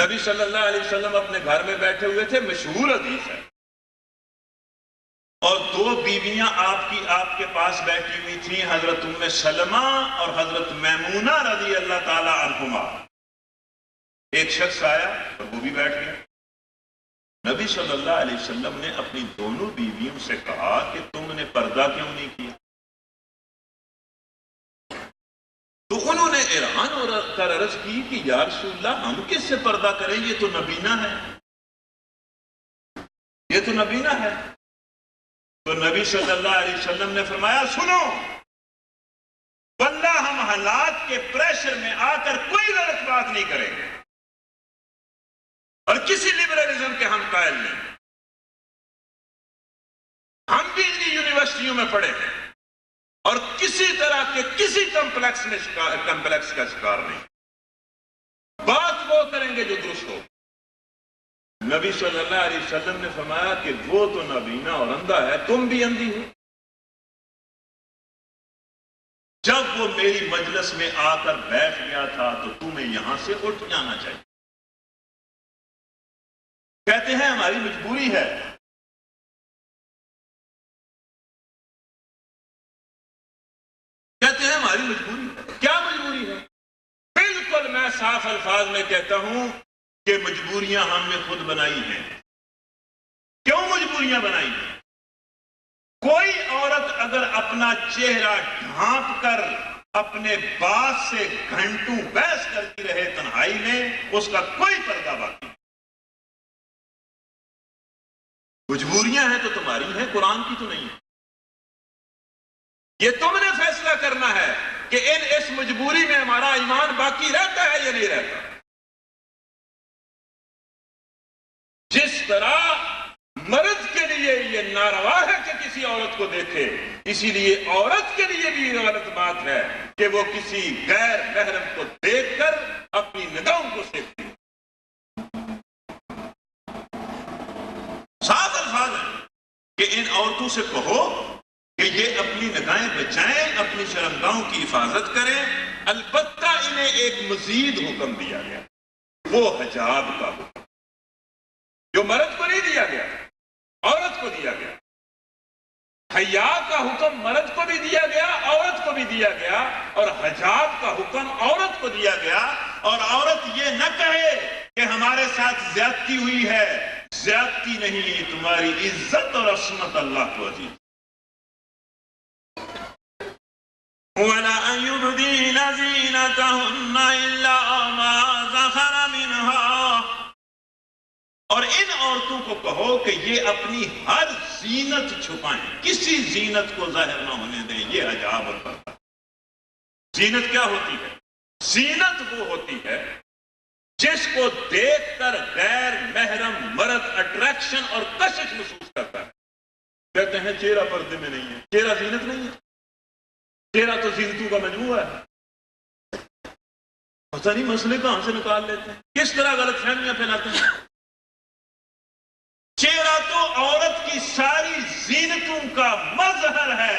نبی صلی اللہ علیہ وسلم اپنے گھر میں بیٹھے ہوئے تھے، مشہور حدیث ہے، اور دو بیویاں آپ کے پاس بیٹھی ہوئی تھیں، حضرت ام سلمہ اور حضرت میمونہ رضی اللہ تعالی عنہما۔ ایک شخص آیا اور وہ بھی بیٹھ گیا۔ نبی صلی اللہ علیہ وسلم نے اپنی دونوں بیویوں سے کہا کہ تم نے پردہ کیوں نہیں کیا؟ تو انہوں نے ایران کر عرض کی کہ یا رسول اللہ ہم کس سے پردہ کریں، یہ تو نبینہ ہے، یہ تو نبینہ ہے۔ تو نبی صلی اللہ علیہ وسلم نے فرمایا سنو، واللہ ہم حالات کے پریشر میں آ کر کوئی غلط بات نہیں کریں گے، اور کسی لبرلزم کے ہم قائل نہیں۔ ہم بھی انہی یونیورسٹیوں میں پڑھے ہیں اور کسی طرح کے کسی کمپلیکس کا شکار نہیں۔ بات وہ کریں گے جو درست ہو۔ نبی صلی اللہ علیہ وسلم نے فرمایا کہ وہ تو نابینا اور اندھا ہے، تم بھی اندھی ہو۔ جب وہ میری مجلس میں آ کر بیٹھ گیا تھا تو تمہیں یہاں سے اٹھ جانا چاہیے۔ کہتے ہیں ہماری مجبوری ہے۔ کہتے ہیں ہماری مجبوری ہے۔ کیا مجبوری ہے؟ بالکل میں صاف الفاظ میں کہتا ہوں کہ مجبوریاں ہم نے خود بنائی ہیں۔ کیوں مجبوریاں بنائی ہیں؟ کوئی عورت اگر اپنا چہرہ ڈھانپ کر اپنے باس سے گھنٹوں بحث کرتی رہے تنہائی میں، اس کا کوئی پردہ باقی نہیں۔ مجبوریاں ہیں تو تمہاری ہیں، قرآن کی تو نہیں ہے۔ یہ تم نے فیصلہ کرنا ہے کہ اس مجبوری میں ہمارا ایمان باقی رہتا ہے یا نہیں رہتا۔ جس طرح مرد کے لیے یہ ناروا ہے کہ کسی عورت کو دیکھے، اسی لیے عورت کے لیے بھی یہ غلط بات ہے کہ وہ کسی غیر محرم کو دیکھ کر اپنی نگاہوں کو سیکھتی۔ صاف الفاظ ہے کہ ان عورتوں سے کہو کہ یہ اپنی نگاہیں بچائیں، اپنی شرمگاہوں کی حفاظت کریں۔ البتہ انہیں ایک مزید حکم دیا گیا، وہ حجاب کا حکم، جو مرد کو نہیں دیا گیا، عورت کو دیا گیا۔ حیا کا حکم مرد کو بھی دیا گیا، عورت کو بھی دیا گیا، اور حجاب کا حکم عورت کو دیا گیا۔ اور عورت یہ نہ کہے کہ ہمارے ساتھ زیادتی ہوئی ہے، زیادتی نہیں، تمہاری عزت اور عصمت اللہ کو عزیز۔ وَلَا يُبْدِينَ زِينَتَهُنَّ إِلَّا مَا ظَهَرَ مِنْهَا، اور ان عورتوں کو کہو کہ یہ اپنی ہر زینت چھپائیں، کسی زینت کو ظاہر نہ ہونے دیں۔ یہ حجاب اور پردہ۔ زینت کیا ہوتی ہے؟ زینت وہ ہوتی ہے جس کو دیکھ کر غیر محرم مرد اٹریکشن اور کشش محسوس کرتا ہے۔ کہتے ہیں چہرہ پردے میں نہیں ہے، چہرہ زینت نہیں ہے، چہرہ تو زینتوں کا مجموعہ ہے۔ پتہ نہیں مسئلے کہاں سے نکال لیتے ہیں، کس طرح غلط فہمیاں پھیلاتے ہیں۔ چہرہ تو عورت کی ساری زینتوں کا مظہر ہے۔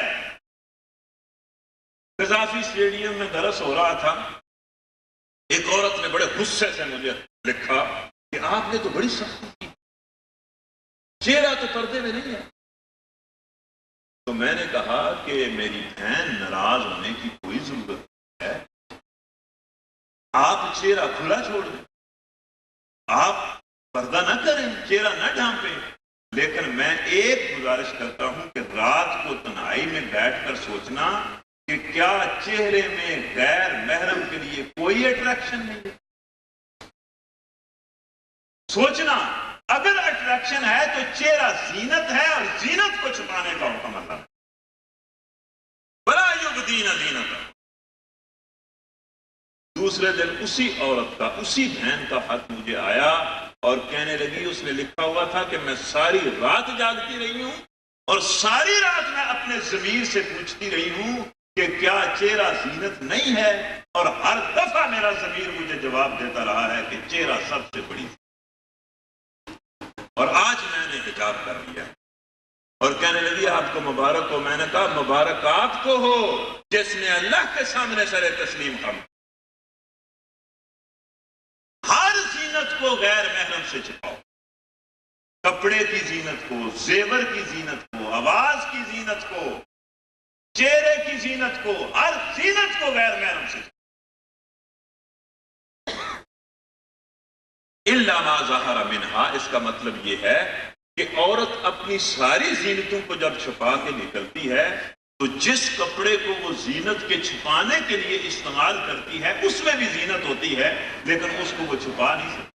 قذافی اسٹیڈیم میں درس ہو رہا تھا، ایک عورت نے بڑے غصے سے مجھے لکھا کہ آپ نے تو بڑی سختی کی، چہرہ تو پردے میں نہیں ہے۔ تو میں نے کہا کہ میری بہن ناراض ہونے کی کوئی ضرورت نہیں ہے، آپ چہرہ کھلا چھوڑ دیں، آپ پردہ نہ کریں، چہرہ نہ ڈھانپیں۔ لیکن میں ایک گزارش کرتا ہوں کہ رات کو تنہائی میں بیٹھ کر سوچنا کہ کیا چہرے میں غیر محرم کے لیے کوئی اٹریکشن نہیں ہے۔ سوچنا اگر اٹریکشن ہے تو چہرہ زینت ہے، اور زینت کو چھپانے کا حکم اللہ ہے۔ بلا یبدین زینتہن۔ دوسرے دن اسی عورت کا، اسی بہن کا خط مجھے آیا اور کہنے لگی، اس نے لکھا ہوا تھا کہ میں ساری رات جاگتی رہی ہوں اور ساری رات میں اپنے ضمیر سے پوچھتی رہی ہوں کہ کیا چہرہ زینت نہیں ہے، اور ہر دفعہ میرا ضمیر مجھے جواب دیتا رہا ہے کہ چہرہ سب سے بڑی۔ اور آج میں نے حجاب کر لیا اور کہنے لگی آپ کو مبارک ہو۔ میں نے کہا مبارک آپ کو ہو جس نے اللہ کے سامنے سر تسلیم خم۔ ہر زینت کو غیر محرم سے چھپاؤ، کپڑے کی زینت کو، زیور کی زینت کو، آواز کی زینت کو، چہرے کی زینت کو، ہر زینت کو غیر محرم سے چھپاؤ۔ الا ما ظہر منہا، اس کا مطلب یہ ہے کہ عورت اپنی ساری زینتوں کو جب چھپا کے نکلتی ہے تو جس کپڑے کو وہ زینت کے چھپانے کے لیے استعمال کرتی ہے اس میں بھی زینت ہوتی ہے، لیکن اس کو وہ چھپا نہیں سکتی۔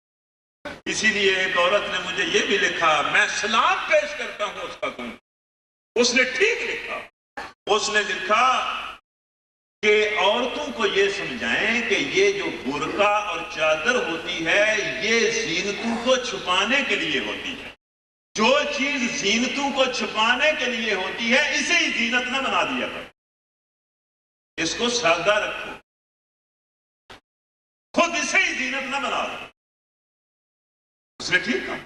اسی لیے ایک عورت نے مجھے یہ بھی لکھا، میں سلام پیش کرتا ہوں اس کا تم، اس نے ٹھیک لکھا، اس نے لکھا کہ عورتوں کو یہ سمجھائیں کہ یہ جو برقع اور چادر ہوتی ہے یہ زینتوں کو چھپانے کے لیے ہوتی ہے، جو چیز زینتوں کو چھپانے کے لیے ہوتی ہے اسے ہی زینت نہ بنا دیا کرو، اس کو سادہ رکھو، خود اسے ہی زینت نہ بنا دو۔ اس نے ٹھیک کہا،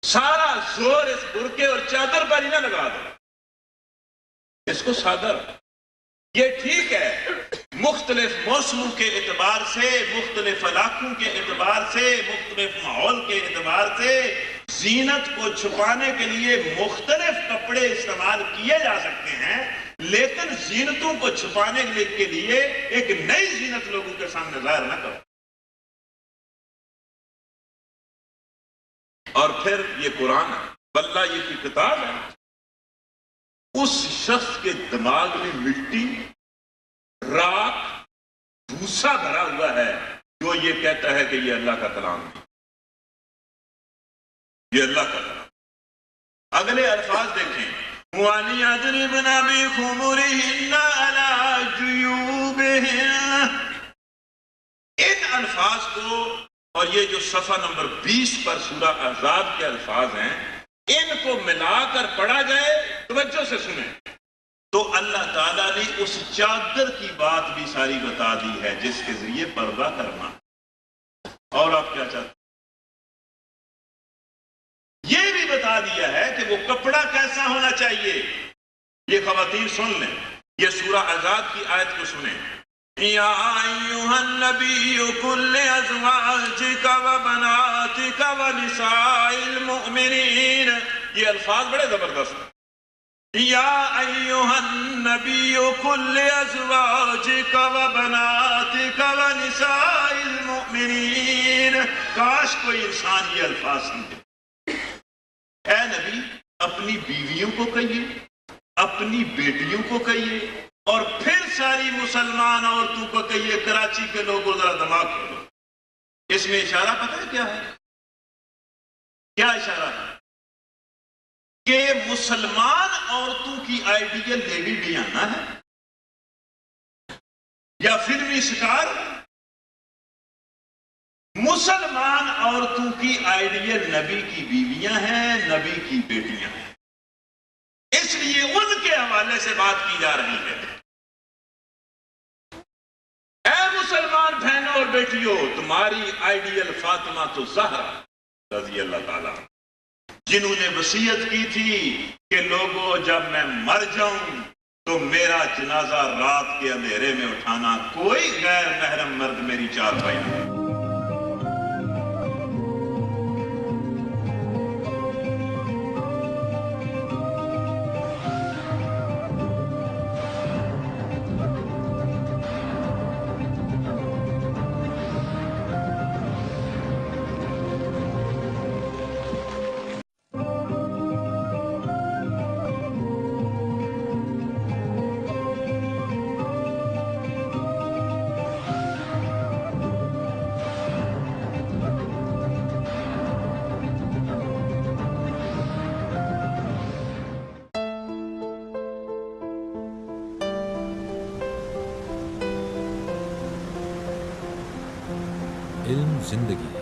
سارا زور اس برقعے اور چادر پر ہی نہ لگا دو، اس کو سادہ رکھو۔ یہ ٹھیک ہے، مختلف موسموں کے اعتبار سے، مختلف علاقوں کے اعتبار سے، مختلف ماحول کے اعتبار سے زینت کو چھپانے کے لیے مختلف کپڑے استعمال کیے جا سکتے ہیں، لیکن زینتوں کو چھپانے کے لیے ایک نئی زینت لوگوں کے سامنے ظاہر نہ کرو۔ اور پھر یہ قرآن ہے، بلّہ یہ کی کتاب ہے، اس شخص کے دماغ میں مٹی، راکھ، بھوسا بھرا ہوا ہے جو یہ کہتا ہے کہ یہ اللہ کا کلام ہے، یہ اللہ کا کلام۔ اگلے الفاظ دیکھیں، وَلْيَضْرِبْنَ بِخُمُرِهِنَّ عَلَى جُيُوبِهِنَّ، ان الفاظ کو، اور یہ جو صفحہ نمبر 20 پر سورہ احزاب کے الفاظ ہیں، ان کو ملا کر پڑھا جائے، توجہ سے سنیں، تو اللہ تعالیٰ نے اس چادر کی بات بھی ساری بتا دی ہے جس کے ذریعے پردہ کرنا۔ اور آپ کیا چاہتے ہیں؟ یہ بھی بتا دیا ہے کہ وہ کپڑا کیسا ہونا چاہیے۔ یہ خواتین سن لیں، یہ سورہ احزاب کی آیت کو سنیں، یا ایھا النبی قل لازواجک وبناتک ونساء المؤمنین، یہ الفاظ بڑے زبردست ہیں۔ یا ایھا النبی قل لازواجک وبناتک ونساء المؤمنین، کاش کوئی انسان یہ الفاظ سمجھے۔ اے نبی، اپنی بیویوں کو کہیے، اپنی بیٹیوں کو کہیے، اور پھر ساری مسلمان عورتوں کو کہیے۔ کراچی کے لوگوں ذرا دماغ کھولو، اس میں اشارہ پتہ ہے کیا ہے؟ کیا اشارہ ہے؟ کہ مسلمان عورتوں کی آئیڈیل لیڈی ڈیانا ہے یا فلمی سٹار؟ مسلمان عورتوں کی آئیڈیل نبی کی بیویاں ہیں، نبی کی بیٹیاں ہیں، اس لیے ان کے حوالے سے بات کی جا رہی ہے۔ اے مسلمان بہنوں اور بیٹیوں، تمہاری آئیڈیل فاطمہ تو زہرا رضی اللہ تعالیٰ، جنہوں نے وصیت کی تھی کہ لوگوں جب میں مر جاؤں تو میرا جنازہ رات کے اندھیرے میں اٹھانا، کوئی غیر محرم مرد میری چارپائی نہ۔ علم زندگی